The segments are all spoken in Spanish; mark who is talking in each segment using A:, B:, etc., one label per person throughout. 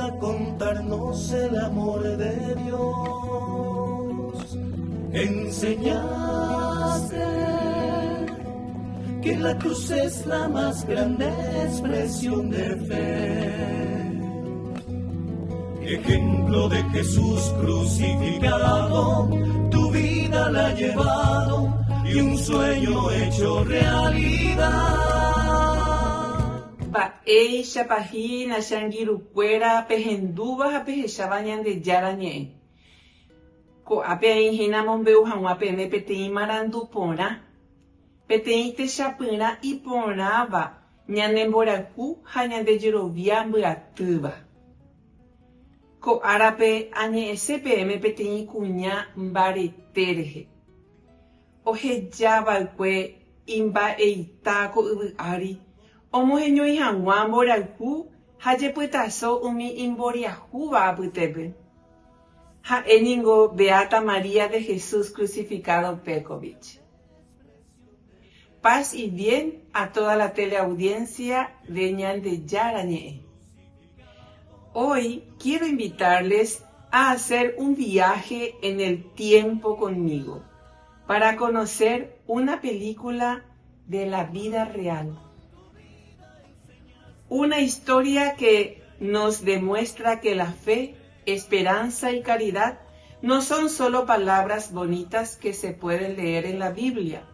A: a contarnos el amor de Dios. Enseñaste que la cruz es la más grande expresión de fe. Ejemplo de Jesús crucificado, tu vida la ha llevado y un sueño hecho realidad.
B: Ba'ei chapahi na shangirukuera pehenduba hapehechava ñandejara ñe'ẽ. Ko'ápe aihína mombeu hag̃ua pene peteĩ marandu porã. Peteĩ techapyrã iporãva ñanemboraku ha ñandejerovia mbyatýva. Ko'árape añe'ẽse peẽme peteĩ kuña mbareté rehe. Ohejava'ekue imba'eita ko yvy'ári, omoheñói hag̃ua mboraku ha jepytaso umi imboriahúva apytépe. Ha'éniko Beata María de Jesús Crucificado Pekovich. Paz y bien a toda la teleaudiencia de Ñandejara Ñe'ẽ. Hoy quiero invitarles a hacer un viaje en el tiempo conmigo para conocer una película de la vida real. Una historia que nos demuestra que la fe, esperanza y caridad no son solo palabras bonitas que se pueden leer en la Biblia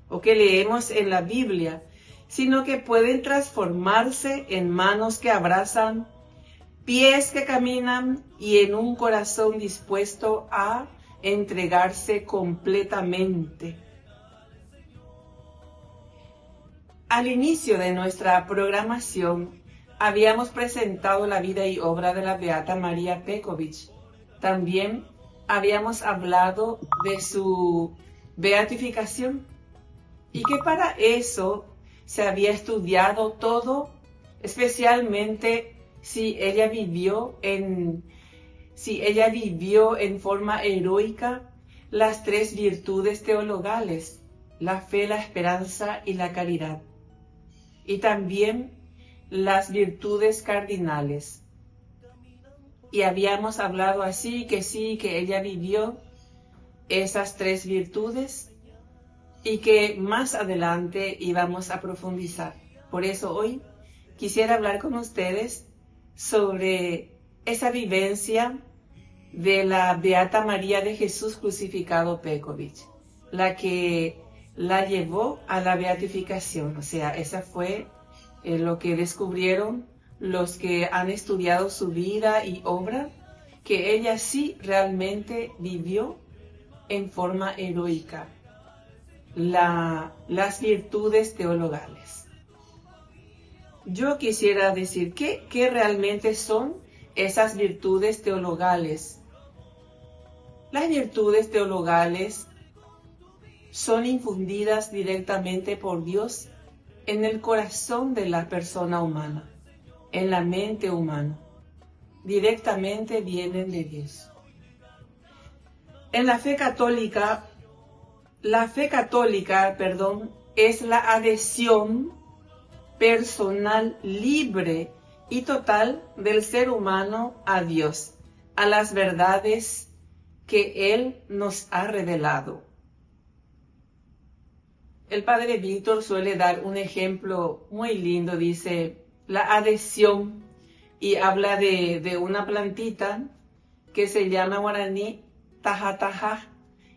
B: o que leemos en la Biblia, sino que pueden transformarse en manos que abrazan, pies que caminan y en un corazón dispuesto a entregarse completamente. Al inicio de nuestra programación, habíamos presentado la vida y obra de la Beata María Pekovich. También habíamos hablado de su beatificación y que para eso se había estudiado todo, especialmente si ella vivió en forma heroica las tres virtudes teologales, la fe, la esperanza y la caridad, y también las virtudes cardinales. Y habíamos hablado así, que ella vivió esas tres virtudes y que más adelante íbamos a profundizar. Por eso hoy quisiera hablar con ustedes sobre esa vivencia de la Beata María de Jesús Crucificado Pekovich, la que la llevó a la beatificación. O sea, esa fue lo que descubrieron los que han estudiado su vida y obra, que ella sí realmente vivió en forma heroica las virtudes teologales. Yo quisiera decir ¿qué realmente son esas virtudes teologales? Las virtudes teologales son infundidas directamente por Dios en el corazón de la persona humana, en la mente humana. Directamente vienen de Dios. En la fe católica, es la adhesión personal libre y total del ser humano a Dios, a las verdades que Él nos ha revelado. El padre Víctor suele dar un ejemplo muy lindo, dice, la adhesión, y habla de una plantita que se llama guaraní taja,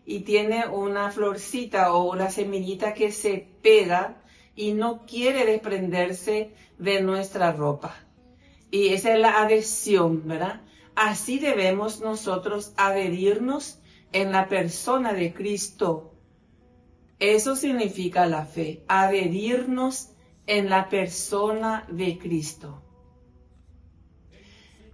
B: y tiene una florcita o una semillita que se pega y no quiere desprenderse de nuestra ropa. Y esa es la adhesión, ¿verdad? Así debemos nosotros adherirnos en la persona de Cristo. Eso significa la fe, adherirnos en la persona de Cristo.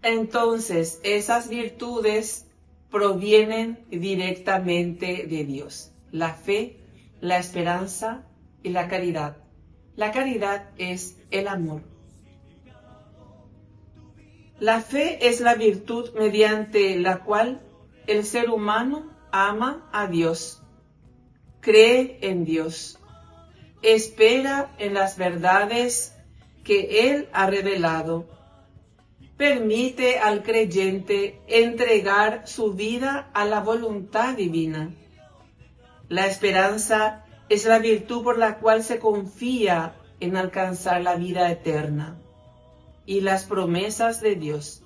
B: Entonces, esas virtudes provienen directamente de Dios. La fe, la esperanza y la caridad. La caridad es el amor. La fe es la virtud mediante la cual el ser humano ama a Dios, cree en Dios, espera en las verdades que Él ha revelado permite al creyente entregar su vida a la voluntad divina. La esperanza es la virtud por la cual se confía en alcanzar la vida eterna y las promesas de Dios,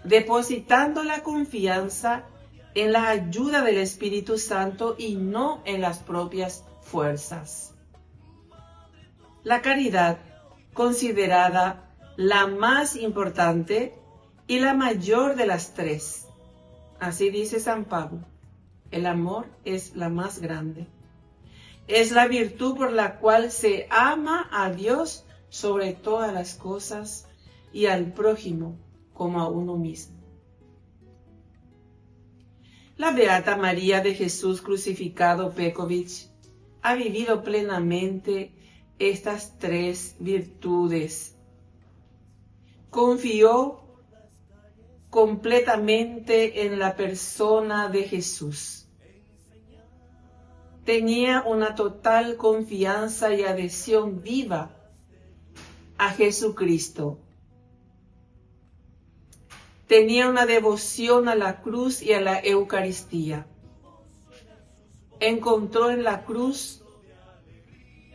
B: depositando la confianza en la ayuda del Espíritu Santo y no en las propias fuerzas. La caridad, considerada la más importante y la mayor de las tres. Así dice San Pablo, el amor es la más grande. Es la virtud por la cual se ama a Dios sobre todas las cosas y al prójimo como a uno mismo. La Beata María de Jesús Crucificado Peković ha vivido plenamente estas tres virtudes. Confió completamente en la persona de Jesús. Tenía una total confianza y adhesión viva a Jesucristo. Tenía una devoción a la cruz y a la Eucaristía. Encontró en la cruz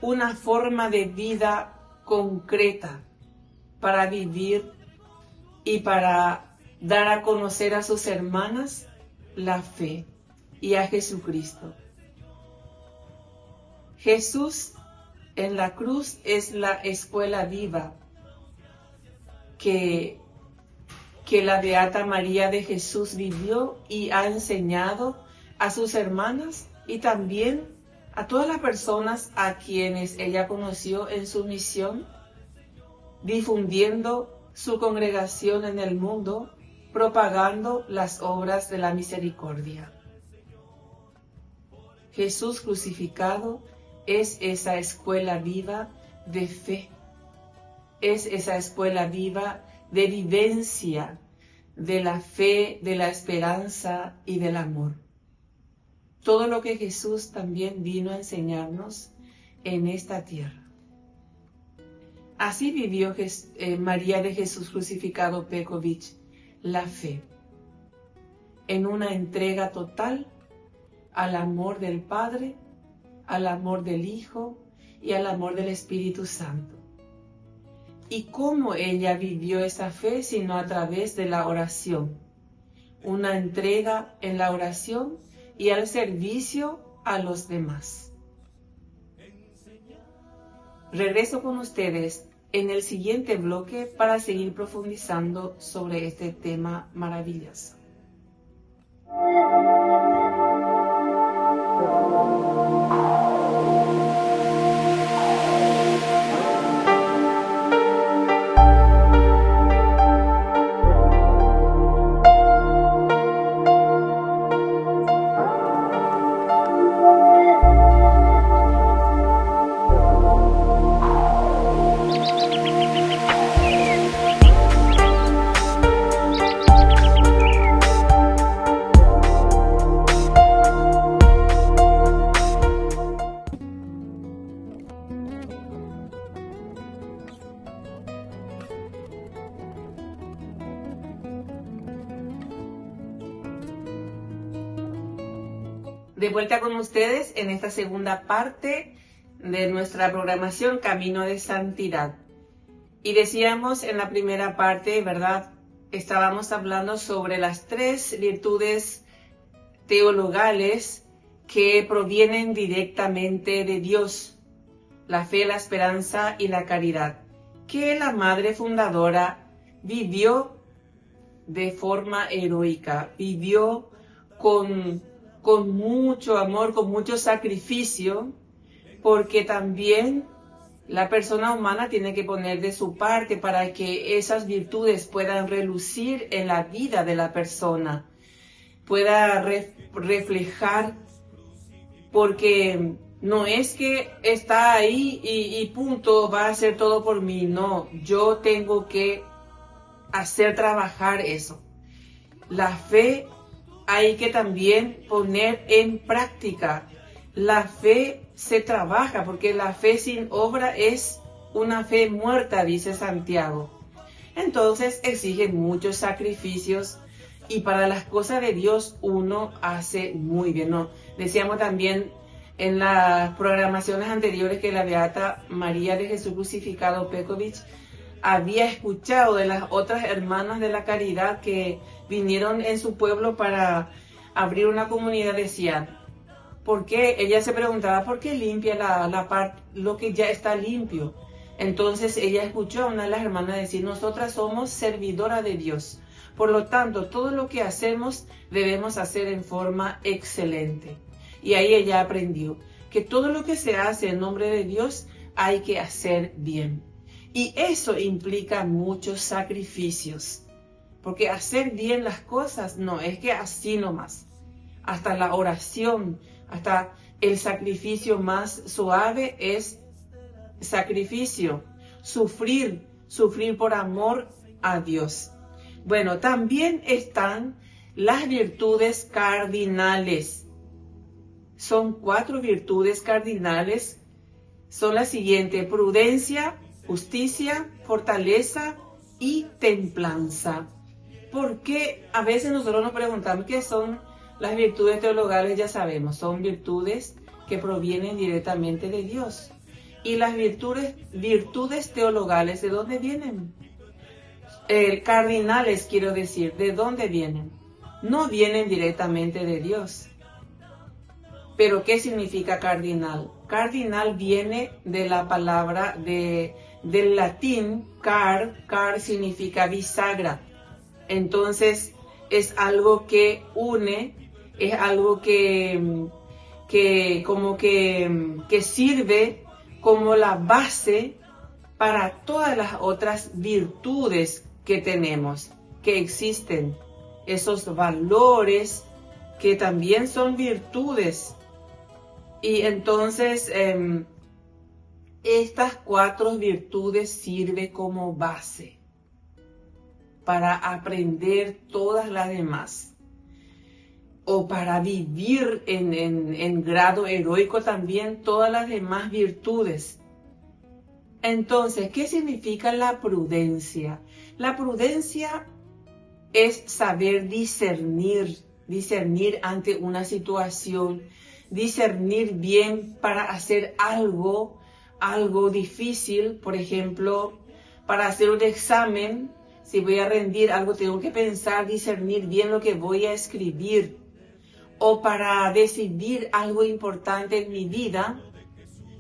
B: una forma de vida concreta para vivir y para dar a conocer a sus hermanas la fe y a Jesucristo. Jesús en la cruz es la escuela viva que la Beata María de Jesús vivió y ha enseñado a sus hermanas y también a todas las personas a quienes ella conoció en su misión, difundiendo su congregación en el mundo, propagando las obras de la misericordia. Jesús crucificado es esa escuela viva de fe, es esa escuela viva de vivencia de la fe, de la esperanza y del amor. Todo lo que Jesús también vino a enseñarnos en esta tierra. Así vivió María de Jesús Crucificado Peković la fe, en una entrega total al amor del Padre, al amor del Hijo y al amor del Espíritu Santo. ¿Y cómo ella vivió esa fe sino a través de la oración? Una entrega en la oración y al servicio a los demás. Regreso con ustedes en el siguiente bloque para seguir profundizando sobre este tema maravilloso. De vuelta con ustedes en esta segunda parte de nuestra programación Camino de Santidad. Y decíamos en la primera parte, ¿verdad? Estábamos hablando sobre las tres virtudes teologales que provienen directamente de Dios: la fe, la esperanza y la caridad, que la madre fundadora vivió de forma heroica, vivió con mucho amor, con mucho sacrificio, porque también la persona humana tiene que poner de su parte para que esas virtudes puedan relucir en la vida de la persona, pueda reflejar, porque no es que está ahí y punto, va a hacer todo por mí. No, yo tengo que hacer trabajar eso. La fe hay que también poner en práctica. La fe se trabaja, porque la fe sin obra es una fe muerta, dice Santiago. Entonces exigen muchos sacrificios y para las cosas de Dios uno hace muy bien, ¿no? Decíamos también en las programaciones anteriores que la Beata María de Jesús Crucificado Pekovic había escuchado de las otras hermanas de la caridad que vinieron en su pueblo para abrir una comunidad. Decían, ¿por qué? Ella se preguntaba, ¿por qué limpia la parte, lo que ya está limpio? Entonces ella escuchó a una de las hermanas decir, nosotras somos servidoras de Dios. Por lo tanto, todo lo que hacemos debemos hacer en forma excelente. Y ahí ella aprendió que todo lo que se hace en nombre de Dios hay que hacer bien. Y eso implica muchos sacrificios. Porque hacer bien las cosas no es que así nomás. Hasta la oración, hasta el sacrificio más suave es sacrificio. Sufrir por amor a Dios. Bueno, también están las virtudes cardinales. Son 4 virtudes cardinales. Son las siguientes: prudencia, justicia, fortaleza y templanza. Porque a veces nosotros nos preguntamos qué son las virtudes teologales. Ya sabemos, son virtudes que provienen directamente de Dios. Y las virtudes teologales, ¿de dónde vienen? Cardinales, quiero decir, ¿de dónde vienen? No vienen directamente de Dios. Pero ¿qué significa cardinal? Cardinal viene de la palabra del latín car significa bisagra. Entonces es algo que une, es algo que sirve como la base para todas las otras virtudes que tenemos, que existen, esos valores que también son virtudes. Y entonces estas 4 virtudes sirven como base para aprender todas las demás, o para vivir en grado heroico también todas las demás virtudes. Entonces, ¿qué significa la prudencia? La prudencia es saber discernir ante una situación, discernir bien para hacer algo difícil. Por ejemplo, para hacer un examen, si voy a rendir algo, tengo que pensar, discernir bien lo que voy a escribir. O para decidir algo importante en mi vida,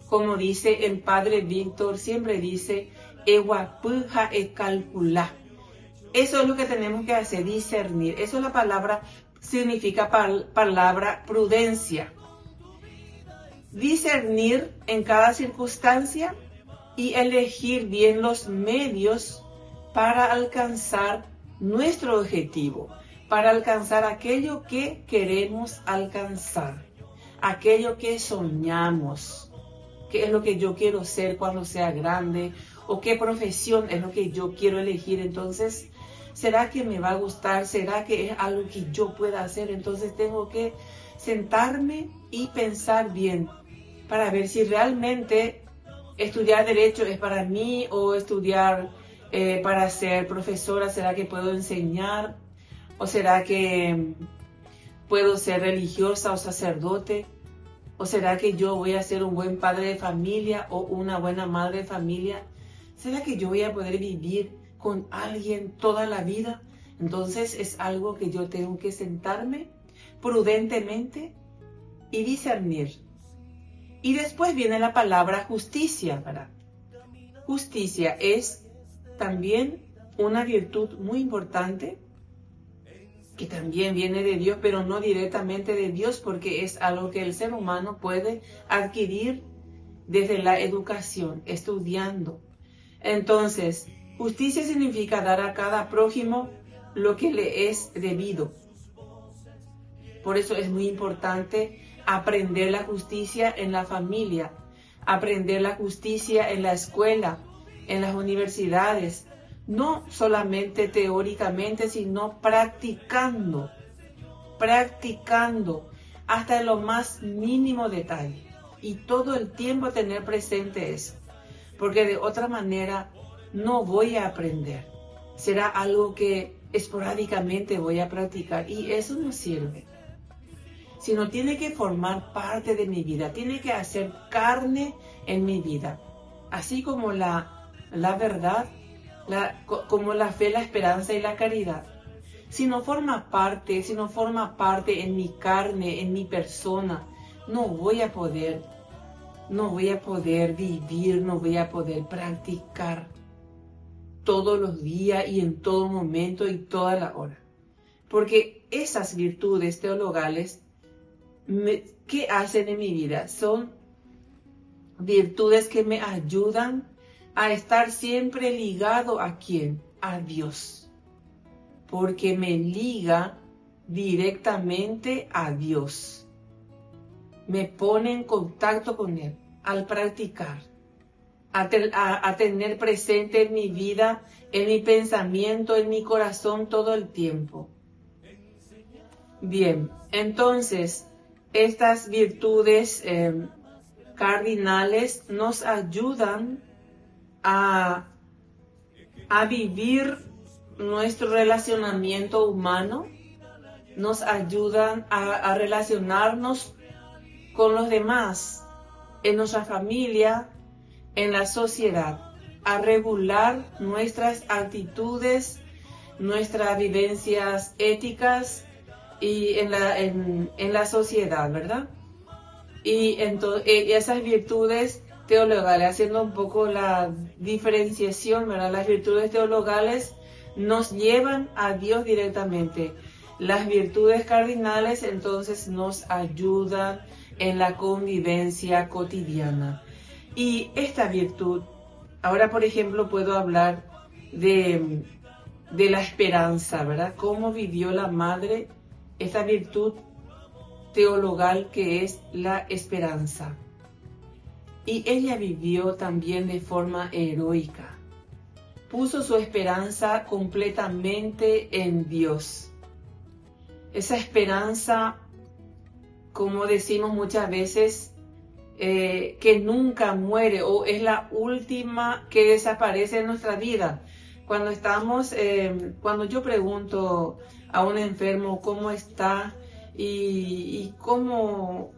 B: como dice el Padre Víctor, siempre dice, eguapuja e calcula. Eso es lo que tenemos que hacer, discernir. Eso es la palabra, significa palabra prudencia. Discernir en cada circunstancia y elegir bien los medios para alcanzar nuestro objetivo, para alcanzar aquello que queremos alcanzar, aquello que soñamos, qué es lo que yo quiero ser cuando sea grande, o qué profesión es lo que yo quiero elegir. Entonces, ¿será que me va a gustar? ¿Será que es algo que yo pueda hacer? Entonces tengo que sentarme y pensar bien para ver si realmente estudiar Derecho es para mí, o estudiar para ser profesora, ¿será que puedo enseñar? ¿O será que puedo ser religiosa o sacerdote? ¿O será que yo voy a ser un buen padre de familia o una buena madre de familia? ¿Será que yo voy a poder vivir con alguien toda la vida? Entonces es algo que yo tengo que sentarme prudentemente y discernir. Y después viene la palabra justicia. Justicia es también una virtud muy importante, que también viene de Dios, pero no directamente de Dios, porque es algo que el ser humano puede adquirir desde la educación, estudiando. Entonces, justicia significa dar a cada prójimo lo que le es debido. Por eso es muy importante aprender la justicia en la familia, aprender la justicia en la escuela, en las universidades, no solamente teóricamente, sino practicando hasta lo más mínimo detalle, y todo el tiempo tener presente eso, porque de otra manera no voy a aprender. será algo que esporádicamente voy a practicar, y eso no sirve. Sino tiene que formar parte de mi vida, tiene que hacer carne en mi vida. Así como la verdad, como la fe, la esperanza y la caridad. Si no forma parte en mi carne, en mi persona, no voy a poder vivir, no voy a poder practicar todos los días y en todo momento y toda la hora. Porque esas virtudes teologales, ¿qué hacen en mi vida? Son virtudes que me ayudan a estar siempre ligado ¿a quién? A Dios. Porque me liga directamente a Dios. Me pone en contacto con Él al practicar, a tener presente en mi vida, en mi pensamiento, en mi corazón todo el tiempo. Bien, entonces, estas virtudes cardinales nos ayudan a vivir nuestro relacionamiento humano, nos ayudan a relacionarnos con los demás, en nuestra familia, en la sociedad, a regular nuestras actitudes, nuestras vivencias éticas y en la sociedad, ¿verdad? Y esas virtudes teologales, haciendo un poco la diferenciación, ¿verdad? Las virtudes teologales nos llevan a Dios directamente. Las virtudes cardinales entonces nos ayudan en la convivencia cotidiana. Y esta virtud, ahora por ejemplo puedo hablar de la esperanza, ¿verdad? Cómo vivió la madre esta virtud teologal que es la esperanza. Y ella vivió también de forma heroica. Puso su esperanza completamente en Dios. Esa esperanza, como decimos muchas veces, que nunca muere o es la última que desaparece en nuestra vida. Cuando yo pregunto a un enfermo cómo está y cómo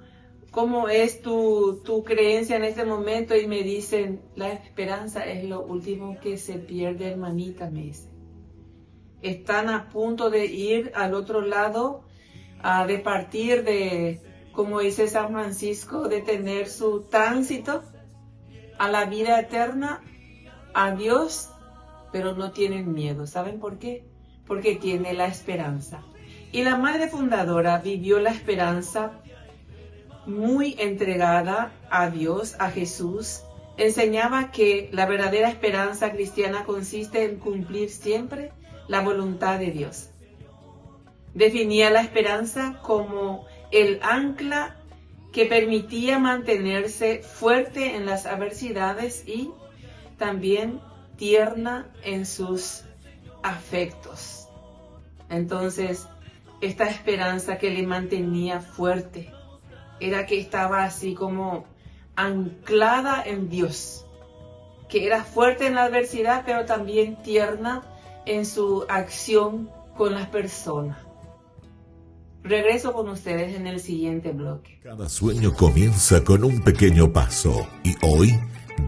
B: es tu creencia en este momento, y me dicen, la esperanza es lo último que se pierde, hermanita, me dice. Están a punto de ir al otro lado, de partir como dice San Francisco, de tener su tránsito a la vida eterna, a Dios, pero no tienen miedo. ¿Saben por qué? Porque tiene la esperanza. Y la madre fundadora vivió la esperanza muy entregada a Dios, a Jesús. Enseñaba que la verdadera esperanza cristiana consiste en cumplir siempre la voluntad de Dios. Definía la esperanza como el ancla que permitía mantenerse fuerte en las adversidades y también tierna en sus afectos. Entonces, esta esperanza que le mantenía fuerte era que estaba así como anclada en Dios, que era fuerte en la adversidad, pero también tierna en su acción con las personas. Regreso con ustedes en el siguiente bloque.
C: Cada sueño comienza con un pequeño paso y hoy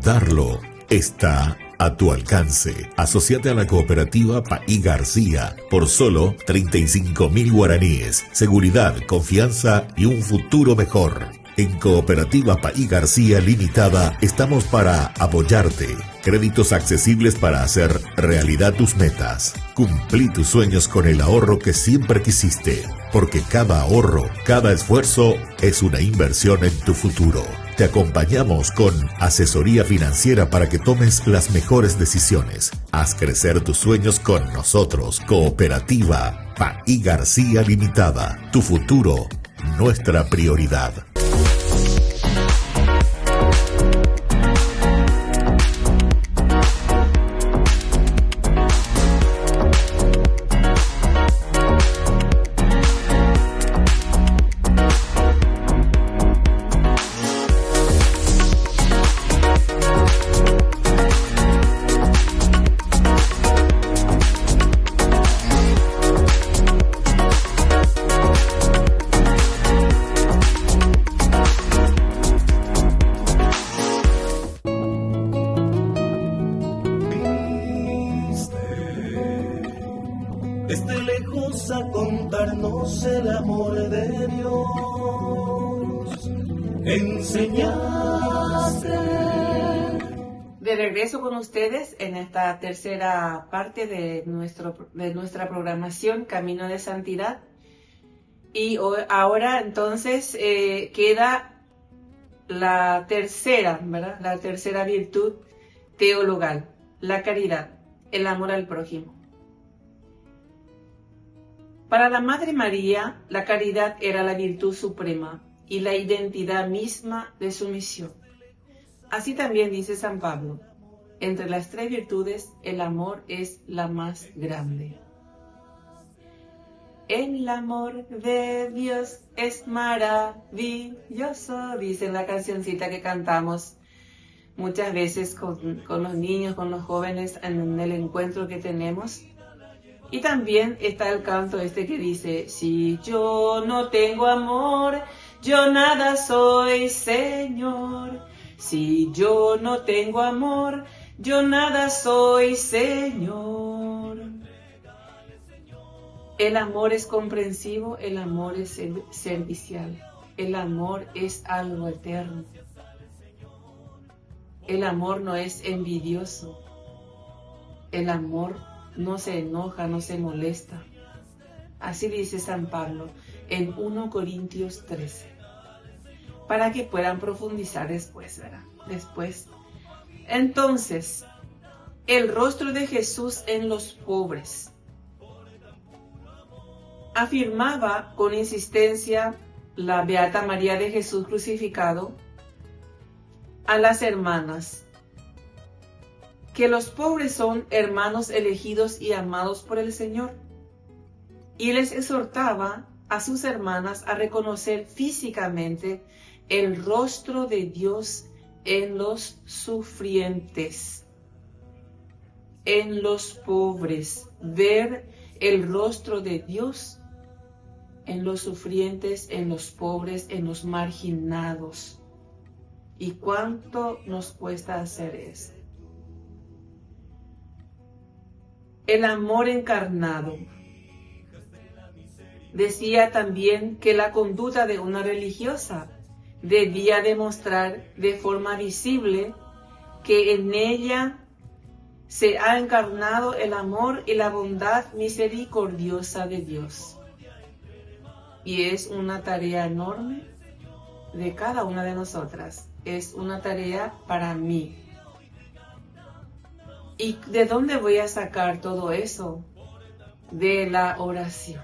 C: darlo está a tu alcance. Asociate a la cooperativa Paí García por solo 35.000 guaraníes. Seguridad, confianza y un futuro mejor. En Cooperativa Paí García Limitada estamos para apoyarte. Créditos accesibles para hacer realidad tus metas. Cumplí tus sueños con el ahorro que siempre quisiste, porque cada ahorro, cada esfuerzo es una inversión en tu futuro. Te acompañamos con asesoría financiera para que tomes las mejores decisiones. Haz crecer tus sueños con nosotros. Cooperativa Paí García Limitada. Tu futuro, nuestra prioridad.
A: el amor de Dios. Enseñaste.
B: De regreso con ustedes en esta tercera parte de nuestra programación Camino de Santidad. Y ahora entonces queda la tercera, ¿verdad? La tercera virtud teologal, la caridad, el amor al prójimo. Para la Madre María, la caridad era la virtud suprema y la identidad misma de su misión. Así también dice San Pablo, entre las tres virtudes, el amor es la más grande. El amor de Dios es maravilloso, dice en la cancioncita que cantamos muchas veces con los niños, con los jóvenes en el encuentro que tenemos. Y también está el canto este que dice, si yo no tengo amor, yo nada soy, Señor. Si yo no tengo amor, yo nada soy, Señor. El amor es comprensivo, el amor es servicial, el amor es algo eterno. El amor no es envidioso, el amor no se enoja, no se molesta. Así dice San Pablo en 1 Corintios 13, para que puedan profundizar después, ¿verdad? Entonces, el rostro de Jesús en los pobres. Afirmaba con insistencia la Beata María de Jesús crucificado a las hermanas que los pobres son hermanos elegidos y amados por el Señor, y les exhortaba a sus hermanas a reconocer físicamente el rostro de Dios en los sufrientes, en los pobres, ver el rostro de Dios en los sufrientes, en los pobres, en los marginados. ¿Y cuánto nos cuesta hacer eso? El amor encarnado. Decía también que la conducta de una religiosa debía demostrar de forma visible que en ella se ha encarnado el amor y la bondad misericordiosa de Dios. Y es una tarea enorme de cada una de nosotras. Es una tarea para mí. ¿Y de dónde voy a sacar todo eso? De la oración.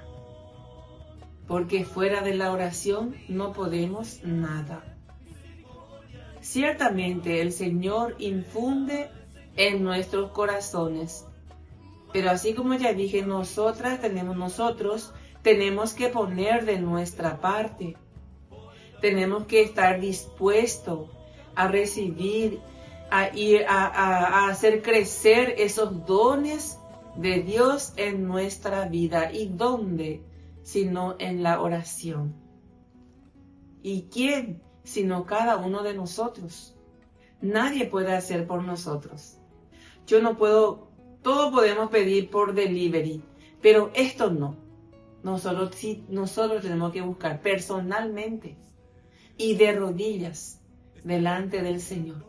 B: Porque fuera de la oración no podemos nada. Ciertamente el Señor infunde en nuestros corazones. Pero así como ya dije, nosotros tenemos que poner de nuestra parte. Tenemos que estar dispuestos a recibir, a hacer crecer esos dones de Dios en nuestra vida. ¿Y dónde? Sino en la oración. ¿Y quién? Sino cada uno de nosotros. Nadie puede hacer por nosotros. Yo no puedo, todo podemos pedir por delivery, pero esto no. Nosotros tenemos que buscar personalmente y de rodillas delante del Señor.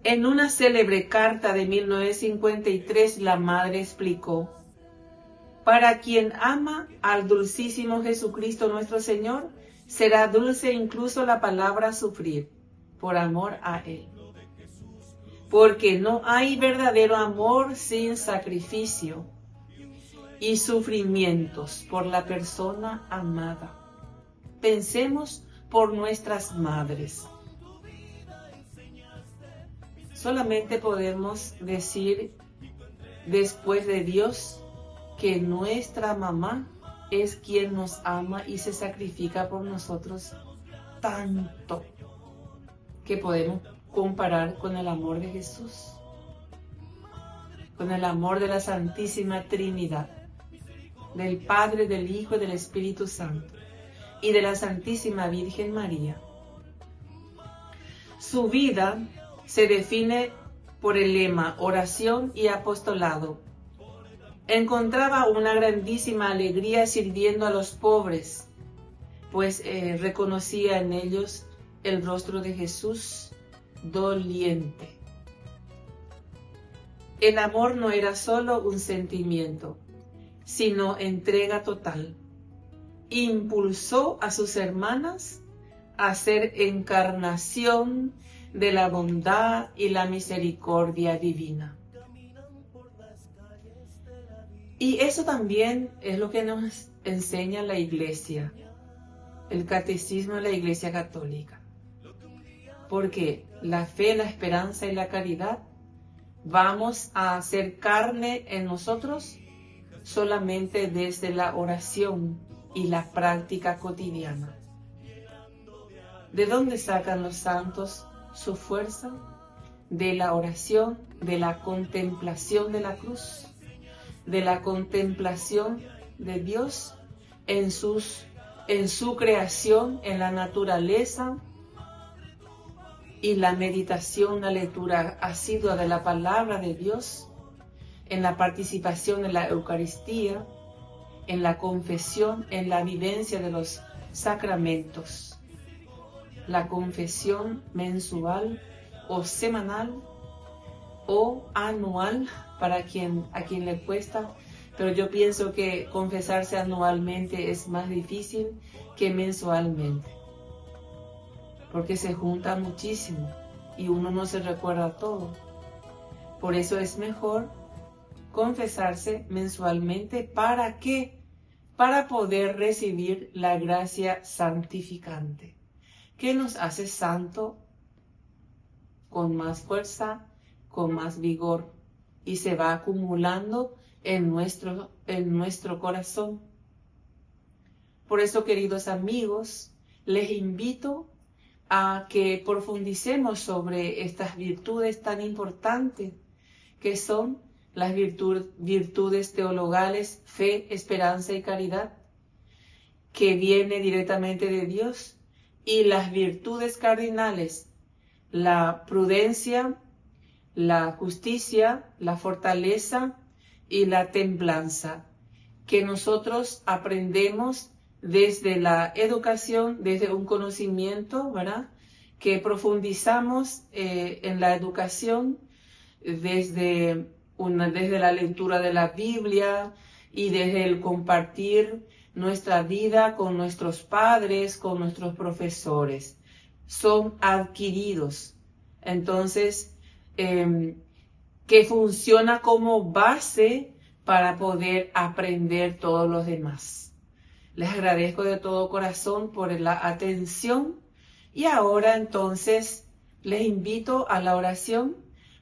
B: En una célebre carta de 1953, la Madre explicó: para quien ama al dulcísimo Jesucristo nuestro Señor, será dulce incluso la palabra sufrir, por amor a Él. Porque no hay verdadero amor sin sacrificio y sufrimientos por la persona amada. Pensemos por nuestras madres. Solamente podemos decir, después de Dios, que nuestra mamá es quien nos ama y se sacrifica por nosotros tanto, que podemos comparar con el amor de Jesús, con el amor de la Santísima Trinidad, del Padre, del Hijo y del Espíritu Santo, y de la Santísima Virgen María. Su vida se define por el lema oración y apostolado. encontraba una grandísima alegría sirviendo a los pobres, pues reconocía en ellos el rostro de Jesús doliente. El amor no era solo un sentimiento, sino entrega total. Impulsó a sus hermanas a ser encarnación de la bondad y la misericordia divina. Y eso también es lo que nos enseña la Iglesia, el catecismo de la Iglesia Católica. Porque la fe, la esperanza y la caridad vamos a hacer carne en nosotros solamente desde la oración y la práctica cotidiana. ¿De dónde sacan los santos su fuerza? De la oración, de la contemplación de la cruz, de la contemplación de Dios en su creación, en la naturaleza, y la meditación, la lectura asidua de la palabra de Dios, en la participación en la Eucaristía, en la confesión, en la vivencia de los sacramentos. La confesión mensual o semanal o anual para a quien le cuesta, pero yo pienso que confesarse anualmente es más difícil que mensualmente, porque se junta muchísimo y uno no se recuerda todo. Por eso es mejor confesarse mensualmente. ¿Para qué? Para poder recibir la gracia santificante, que nos hace santo con más fuerza, con más vigor, y se va acumulando en nuestro corazón. Por eso, queridos amigos, les invito a que profundicemos sobre estas virtudes tan importantes que son las virtudes teologales, fe, esperanza y caridad, que viene directamente de Dios, y las virtudes cardinales, la prudencia, la justicia, la fortaleza y la templanza, que nosotros aprendemos desde la educación, desde un conocimiento, ¿verdad? Que profundizamos en la educación desde la lectura de la Biblia y desde el compartir nuestra vida con nuestros padres, con nuestros profesores. Son adquiridos. Entonces, que funciona como base para poder aprender todos los demás. Les agradezco de todo corazón por la atención y ahora entonces les invito a la oración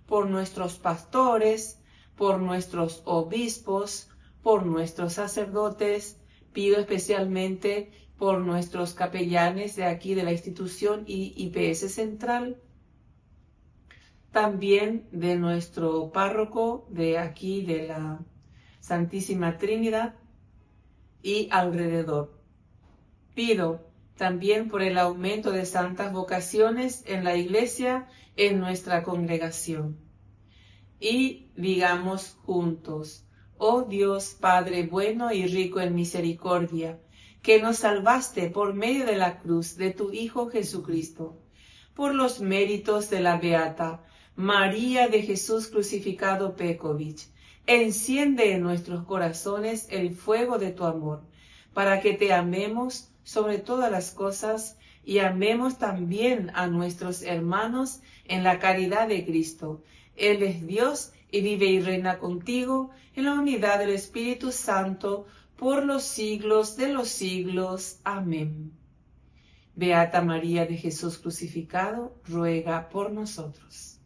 B: por nuestros pastores, por nuestros obispos, por nuestros sacerdotes. Pido especialmente por nuestros capellanes de aquí de la institución IPS Central, también de nuestro párroco de aquí de la Santísima Trinidad y alrededor. Pido también por el aumento de santas vocaciones en la Iglesia, en nuestra congregación. Y digamos juntos: oh Dios Padre bueno y rico en misericordia, que nos salvaste por medio de la cruz de tu Hijo Jesucristo, por los méritos de la Beata María de Jesús crucificado Pekovich, enciende en nuestros corazones el fuego de tu amor, para que te amemos sobre todas las cosas y amemos también a nuestros hermanos en la caridad de Cristo. Él es Dios y vive y reina contigo en la unidad del Espíritu Santo por los siglos de los siglos. Amén. Beata María de Jesús crucificado, ruega por nosotros.